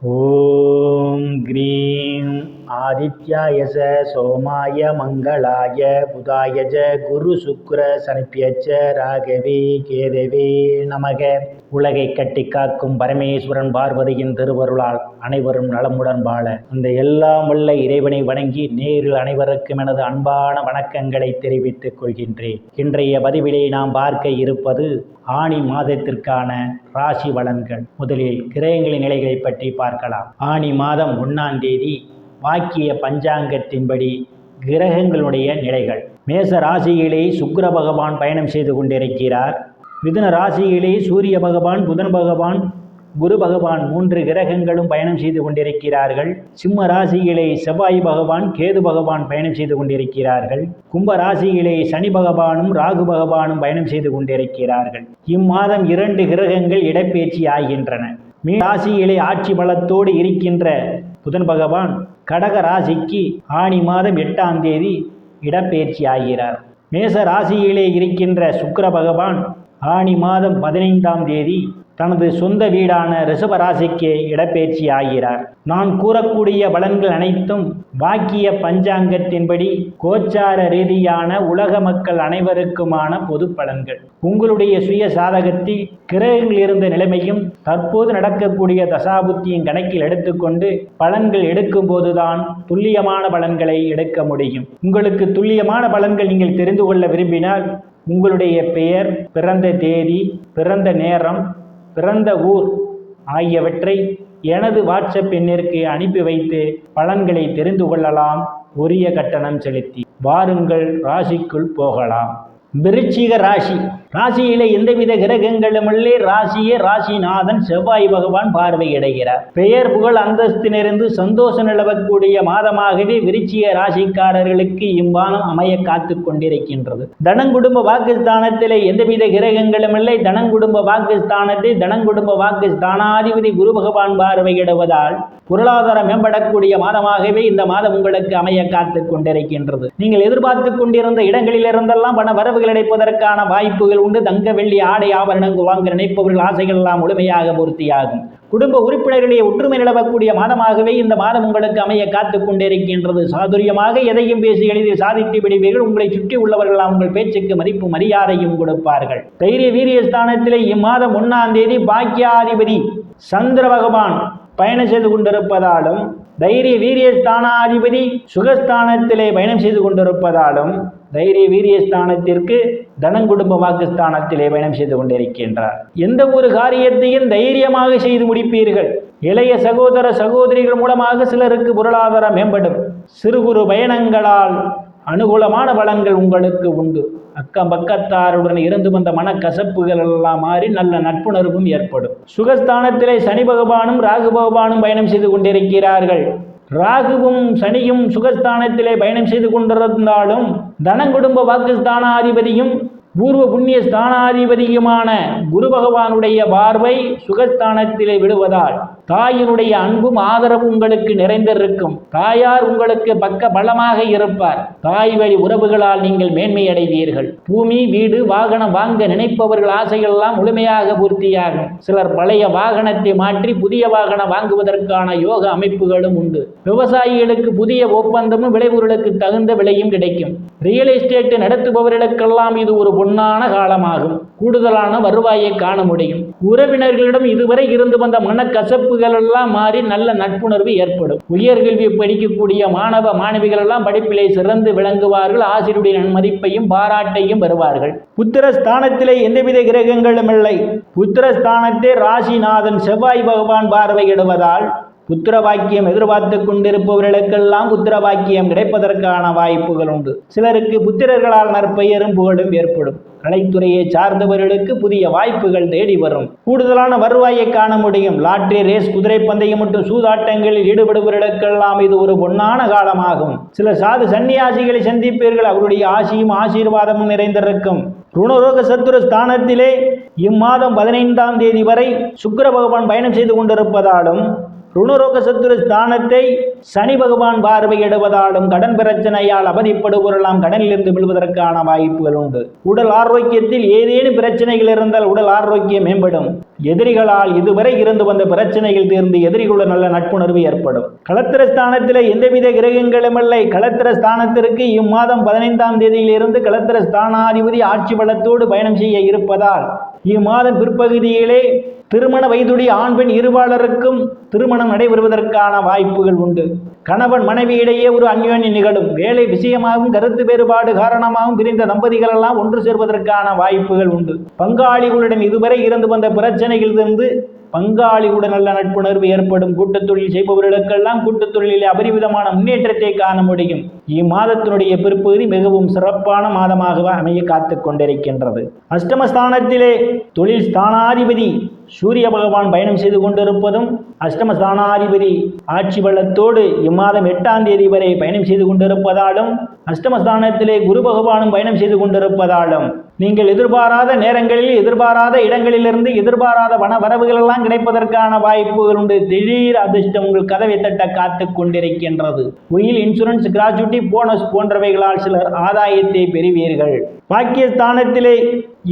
ஓம் cream ஆதித்யாய சோமாய மங்களாய புதாயஜ குரு சுக்ர சனிப்பியச்ச ராகவே கேதவே நமக. உலகை கட்டி காக்கும் பரமேஸ்வரன் பார்வதியின் திருவருளால் அனைவரும் நலமுடன் வாழ அந்த எல்லாம் வல்ல இறைவனை வணங்கி நேரில் அனைவருக்கும் எனது அன்பான வணக்கங்களை தெரிவித்துக் கொள்கின்றேன். இன்றைய பதிவிலே நாம் பார்க்க இருப்பது ஆனி மாதத்திற்கான ராசி பலன்கள். முதலில் கிரகங்களின் நிலைகளை பற்றி பார்க்கலாம். ஆனி மாதம் 1ஆம் தேதி வாக்கிய பஞ்சாங்கத்தின்படி கிரகங்களுடைய நிலைகள். மேச ராசியிலே சுக்கிர பகவான் பயணம் செய்து கொண்டிருக்கிறார். மிதுன ராசியிலே சூரிய பகவான், புதன் பகவான், குரு பகவான் 3 கிரகங்களும் பயணம் செய்து கொண்டிருக்கிறார்கள். சிம்ம ராசியிலே செவ்வாய் பகவான், கேது பகவான் பயணம் செய்து கொண்டிருக்கிறார்கள். கும்ப ராசியிலே சனி பகவானும் ராகு பகவானும் பயணம் செய்து கொண்டிருக்கிறார்கள். இம்மாதம் 2 கிரகங்கள் இடப்பெயர்ச்சி ஆகின்றன. மீன ராசியிலே ஆட்சி பலத்தோடு இருக்கின்ற புதன் பகவான் கடக ராசிக்கு ஆனி மாதம் 8ஆம் தேதி இடப்பெயர்ச்சி ஆகிறார். மேச ராசியிலே இருக்கின்ற சுக்கிர பகவான் ஆனி மாதம் 15ஆம் தேதி தனது சொந்த வீடான ரிஷப ராசிக்கு இடப்பெயர்ச்சி ஆகிறார். நான் கூறக்கூடிய பலன்கள் அனைத்தும் வாக்கிய பஞ்சாங்கத்தின்படி கோச்சார ரீதியான உலக மக்கள் அனைவருக்குமான பொது பலன்கள். உங்களுடைய சுய சாதகத்தில் கிரகங்கள் இருந்த நிலைமையும் தற்போது நடக்கக்கூடிய தசாபுத்தியும் கணக்கில் எடுத்துக்கொண்டு பலன்கள் எடுக்கும் போதுதான் துல்லியமான பலன்களை எடுக்க முடியும். உங்களுக்கு துல்லியமான பலன்கள் நீங்கள் தெரிந்து கொள்ள விரும்பினால் உங்களுடைய பெயர், பிறந்த தேதி, பிறந்த நேரம், பிறந்த ஊர் ஆகியவற்றை எனது வாட்ஸ்அப் எண்ணிற்கு அனுப்பி வைத்து பலன்களை தெரிந்து கொள்ளலாம். உரிய கட்டணம் செலுத்தி வாருங்கள், ராசிக்குள் போகலாம். விருச்சிக ராசி. ராசியிலே எந்தவித கிரகங்களும் இல்லை. ராசிநாதன் செவ்வாய் பகவான் பார்வையிடுகிறார். பெயர் புகழ் அந்தஸ்தினிருந்து சந்தோஷம் நிலவக்கூடிய மாதமாகவே விருச்சிக ராசிக்காரர்களுக்கு இம்மாதம் அமைய காத்து கொண்டிருக்கின்றது. தனங்குடும்ப வாக்குஸ்தானத்திலே எந்தவித கிரகங்களும் இல்லை. தனங்குடும்ப வாக்குஸ்தானாதிபதி குரு பகவான் பார்வையிடுவதால் பொருளாதாரம் மேம்படக்கூடிய மாதமாகவே இந்த மாதம் உங்களுக்கு அமைய காத்து கொண்டிருக்கின்றது. நீங்கள் எதிர்பார்த்து கொண்டிருந்த இடங்களிலிருந்தெல்லாம் பண வரவுகள் கிடைப்பதற்கான வாய்ப்புகள் உண்டு. தங்க வெள்ளி ஆடை ஆபரணங்கள் வாங்க நினைப்பவர்கள் ஆசைகள் எல்லாம் முழுமையாக பூர்த்தியாகும். குடும்ப உறுப்பினர்களிடையே ஒற்றுமை நிலவக்கூடிய மாதமாகவே இந்த மாதம் உங்களுக்கு அமைய காத்து கொண்டிருக்கின்றது. சாதுரியமாக எதையும் பேசி எளிதில் சாதித்து விடுவீர்கள். உங்களை சுற்றி உள்ளவர்கள் உங்கள் பேச்சுக்கு மதிப்பு மரியாதையும் கொடுப்பார்கள். தைரிய வீரிய ஸ்தானத்திலே இம்மாதம் 1ஆம் தேதி பாக்கியாதிபதி சந்திர பகவான் பயணம் செய்து கொண்டிருப்பதாலும் தைரிய வீரிய ஸ்தானாதிபதி சுகஸ்தானத்திலே பயணம் செய்து கொண்டிருப்பதாலும் தைரிய வீரிய ஸ்தானத்திற்கு தனங்குடும்ப வாக்குஸ்தானத்திலே பயணம் செய்து கொண்டிருக்கின்றார். எந்த ஒரு காரியத்தையும் தைரியமாக செய்து முடிப்பீர்கள். இளைய சகோதர சகோதரிகள் மூலமாக சிலருக்கு பொருளாதாரம் மேம்படும். சிறு குறு பயணங்களால் அனுகூலமான பலன்கள் உங்களுக்கு உண்டு. அக்கம் பக்கத்தாருடன் இருந்து வந்த மனக்கசப்புகள் எல்லாம் மாறி நல்ல நட்புணர்வும் ஏற்படும். சுகஸ்தானத்திலே சனி பகவானும் ராகு பகவானும் பயணம் செய்து கொண்டிருக்கிறார்கள். ராகுவும் சனியும் சுகஸ்தானத்திலே பயணம் செய்து கொண்டிருந்தாலும் தனங்குடும்ப வாக்குஸ்தானாதிபதியும் பூர்வ புண்ணிய ஸ்தானாதிபதியுமான குரு பகவானுடைய பார்வை சுகஸ்தானத்திலே விடுவதால் தாயினுடைய அன்பும் ஆதரவும் உங்களுக்கு நிறைந்திருக்கும். தாயார் உங்களுக்கு பக்க பலமாக இருப்பார். தாய் வழி உறவுகளால் நீங்கள் மேன்மை அடைவீர்கள். பூமி, வீடு, வாகனம் வாங்க நினைப்பவர்கள் ஆசைகள் எல்லாம் முழுமையாக பூர்த்தியாகும். சிலர் பழைய வாகனத்தை மாற்றி புதிய வாகனம் வாங்குவதற்கான யோக அமைப்புகளும் உண்டு. விவசாயிகளுக்கு புதிய ஒப்பந்தமும் விளைபொருளுக்கு தகுந்த விலையும் கிடைக்கும். ரியல் எஸ்டேட் நடத்துபவர்களுக்கெல்லாம் இது ஒரு பொன்னான காலமாகும். கூடுதலான வருவாயை காண முடியும். உறவினர்களிடம் இதுவரை இருந்து வந்த மனக்கசப்புகள் எல்லாம் மாறி நல்ல நட்புணர்வு ஏற்படும். உயர்கல்வி படிக்கக்கூடிய மாணவ மாணவிகள் எல்லாம் படிப்பிலே சிறந்து விளங்குவார்கள். ஆசிரியருடைய மதிப்பையும் பாராட்டையும் பெறுவார்கள். புத்திரஸ்தானத்திலே எந்தவித கிரகங்களும் இல்லை. புத்திரஸ்தானத்தை ராசிநாதன் செவ்வாய் பகவான் பார்வையிடுவதால் புத்திர பாக்கியம் எதிர்பார்த்து கொண்டிருப்பவர்களுக்கெல்லாம் புத்திர பாக்கியம் கிடைப்பதற்கான வாய்ப்புகள் உண்டு. சிலருக்கு புத்திரர்களால் நற்பெயரும் புகழும் ஏற்படும். கலைத்துறையை சார்ந்தவர்களுக்கு புதிய வாய்ப்புகள் தேடி வரும். கூடுதலான வருவாயை காண முடியும். லாட்டரி, ரேஸ், குதிரை பந்தயம் மற்றும் சூதாட்டங்களில் ஈடுபடுபவர்களுக்கெல்லாம் இது ஒரு பொன்னான காலமாகும். சில சாது சன்னியாசிகளை சந்திப்பீர்கள். அவருடைய ஆசியும் ஆசீர்வாதமும் நிறைந்திருக்கும். ருணரோக சத்துரு ஸ்தானத்திலே இம்மாதம் 15ஆம் தேதி வரை சுக்கிர பகவான் பயணம் செய்து கொண்டிருப்பதாலும் ருணரோக சத்துரு ஸ்தானத்தை சனி பகவான் பார்வையிடுவதாலும் கடன் பிரச்சனையால் அவதிப்படுபவரெல்லாம் கடனிலிருந்து விழுவதற்கான வாய்ப்புகள் உண்டு. உடல் ஆரோக்கியத்தில் ஏதேனும் பிரச்சனைகள் இருந்தால் உடல் ஆரோக்கியம் மேம்படும். எதிரிகளால் இதுவரை இருந்து வந்த பிரச்சனைகள் தீர்ந்து எதிரிகளுடன் நல்ல நட்புணர்வு ஏற்படும். களத்திர ஸ்தானத்தில் எந்தவித கிரகங்களும் இல்லை. களத்திர ஸ்தானத்திற்கு இம்மாதம் 15ஆம் தேதியிலிருந்து களத்திர ஸ்தானாதிபதி ஆட்சி பலத்தோடு பயணம் செய்ய இருப்பதால் இம்மாதம் பிற்பகுதியிலே திருமண வயதுடைய ஆண் பெண் இருபாலருக்கும் திருமணம் நடைபெறுவதற்கான வாய்ப்புகள் உண்டு. கணவன் மனைவியிடையே ஒரு அந்யோன்யம் நிகழும். வேலை விஷயமாகவும் கருத்து வேறுபாடு காரணமாகவும் பிரிந்த தம்பதிகள் எல்லாம் ஒன்று சேர்வதற்கான வாய்ப்புகள் உண்டு. பங்காளிகளுடன் இதுவரை இருந்து வந்த பிரச்சனைகளிலிருந்து பங்காளியுடன் நல்ல நட்புணர்வு ஏற்படும். கூட்டுத் தொழில் செய்பவர்களுக்கெல்லாம் கூட்டுத் தொழிலில் அபரிவிதமான முன்னேற்றத்தை காண முடியும். இம்மாதத்தினுடைய பிற்பகுதி மிகவும் சிறப்பான மாதமாக அமைய காத்து கொண்டிருக்கின்றது. அஷ்டமஸ்தானத்திலே தொழில் ஸ்தானாதிபதி சூரிய பகவான் பயணம் செய்து கொண்டிருப்பதும் அஷ்டமஸ்தானாதிபதி ஆட்சி பலத்தோடு இம்மாதம் 8ஆம் தேதி வரை பயணம் செய்து கொண்டிருப்பதாலும் அஷ்டமஸ்தானத்திலே குரு பகவானும் பயணம் செய்து கொண்டிருப்பதாலும் நீங்கள் எதிர்பாராத நேரங்களில் எதிர்பாராத இடங்களிலிருந்து எதிர்பாராத பண வரவுகள் எல்லாம் கிடைப்பதற்கான வாய்ப்புகள் உண்டு. திடீர் அதிர்ஷ்டம் உங்கள் கதவை தட்ட காத்து கொண்டிருக்கின்றது. உயில், இன்சூரன்ஸ், கிராஜுவிட்டி, போனஸ் போன்றவைகளால் சிலர் ஆதாயத்தை பெறுவீர்கள். பாக்கியஸ்தானத்திலே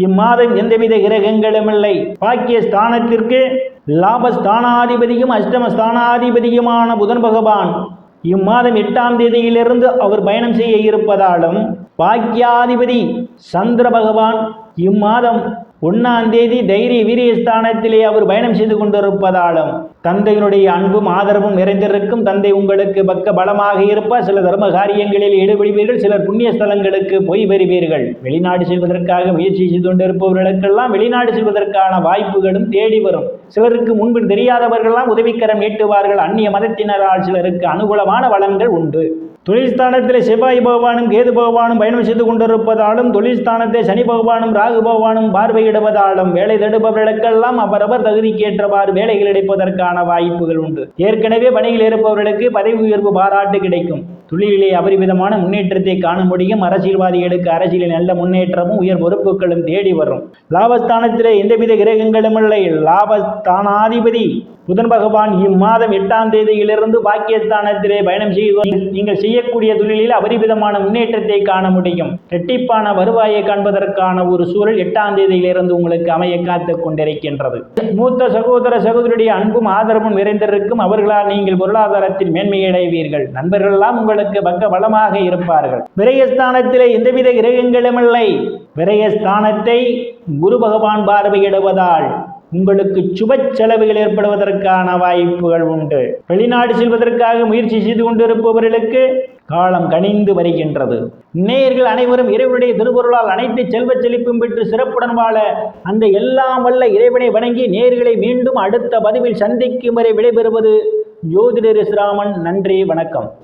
இம்மாதம் எந்தவித கிரகங்களும் இல்லை. பாக்கியஸ்தானத்திற்கு லாபஸ்தானாதிபதியும் அஷ்டமஸ்தானாதிபதியுமான புதன் பகவான் இம்மாதம் 8ஆம் தேதியிலிருந்து அவர் பயணம் செய்ய இருப்பதாலும் பாக்கியாதிபதி சந்திர பகவான் இம்மாதம் 1ஆம் தேதி தைரிய வீரியஸ்தானத்திலே அவர் பயணம் செய்து கொண்டிருப்பதாலும் தந்தையினுடைய அன்பும் ஆதரவும் நிறைந்திருக்கும். தந்தை உங்களுக்கு பக்க பலமாக இருப்பார். சில தர்ம காரியங்களில் ஈடுபடுவீர்கள். சிலர் புண்ணிய ஸ்தலங்களுக்கு போய் வருவீர்கள். வெளிநாடு செல்வதற்காக முயற்சி செய்து கொண்டிருப்பவர்களுக்கெல்லாம் வெளிநாடு செல்வதற்கான வாய்ப்புகளும் தேடி வரும். சிலருக்கு முன்பு தெரியாதவர்களெல்லாம் உதவிக்கரம் நீட்டுவார்கள். அந்நிய மதத்தினரால் சிலருக்கு அனுகூலமான வளங்கள் உண்டு. தொழில் ஸ்தானத்தில் செவ்வாய் பகவானும் கேது பகவானும் பயணம் செய்து கொண்டிருப்பதாலும் தொழில் ஸ்தானத்தை சனி பகவானும் ராகு பகவானும் பார்வையிடுவதாலும் வேலை தேடுபவர்களுக்கெல்லாம் அவரவர் தகுதிக்கேற்றவாறு வேலைகள் கிடைப்பதற்கான வாய்ப்புகள் உண்டு. ஏற்கனவே பணியில் இருப்பவர்களுக்கு பதவி உயர்வு பாராட்டு கிடைக்கும். தொழிலிலே அபரிவிதமான முன்னேற்றத்தை காண முடியும். அரசியல்வாதிகளுக்கு அரசியலில் நல்ல முன்னேற்றமும் உயர் பொறுப்புகளும் தேடி வரும். லாபஸ்தானத்திலே எந்தவித கிரகங்களும் இல்லை. லாபஸ்தானாதிபதி புதன் பகவான் இம்மாதம் 8ஆம் தேதியிலிருந்து பாக்கியஸ்தானத்திலே பயணம் செய்து நீங்கள் செய்யக்கூடிய தொழிலில் அபரிவிதமான முன்னேற்றத்தை காண முடியும். இரட்டிப்பான வருவாயை காண்பதற்கான ஒரு சூழல் 8ஆம் தேதியிலிருந்து உங்களுக்கு அமைய காத்து கொண்டிருக்கின்றது. மூத்த சகோதர சகோதரியுடைய அன்பும் ஆதரவும் நிறைந்திருக்கும். அவர்களால் நீங்கள் பொருளாதாரத்தில் மேன்மையடைவீர்கள். நண்பர்களெல்லாம் உங்களுக்கு பக்க பலமாக இருப்பார்கள். விரயஸ்தானத்திலே எந்தவித கிரகங்களும் இல்லை. விரயஸ்தானத்தை குரு பகவான் பார்வையிடுவதால் உங்களுக்கு சுப செலவுகள் ஏற்படுவதற்கான வாய்ப்புகள் உண்டு. வெளிநாடு செல்வதற்காக முயற்சி செய்து கொண்டிருப்பவர்களுக்கு காலம் கனிந்து வருகின்றது. நேயர்கள் அனைவரும் இறைவனுடைய திருவருளால் அனைத்து செல்வ செழிப்பும் பெற்று சிறப்புடன் வாழ அந்த எல்லாம் வல்ல இறைவனை வணங்கி நேயர்களை மீண்டும் அடுத்த பதிவில் சந்திக்கும் வரை விடைபெறுவது ஜோதிடர் ராமன். நன்றி, வணக்கம்.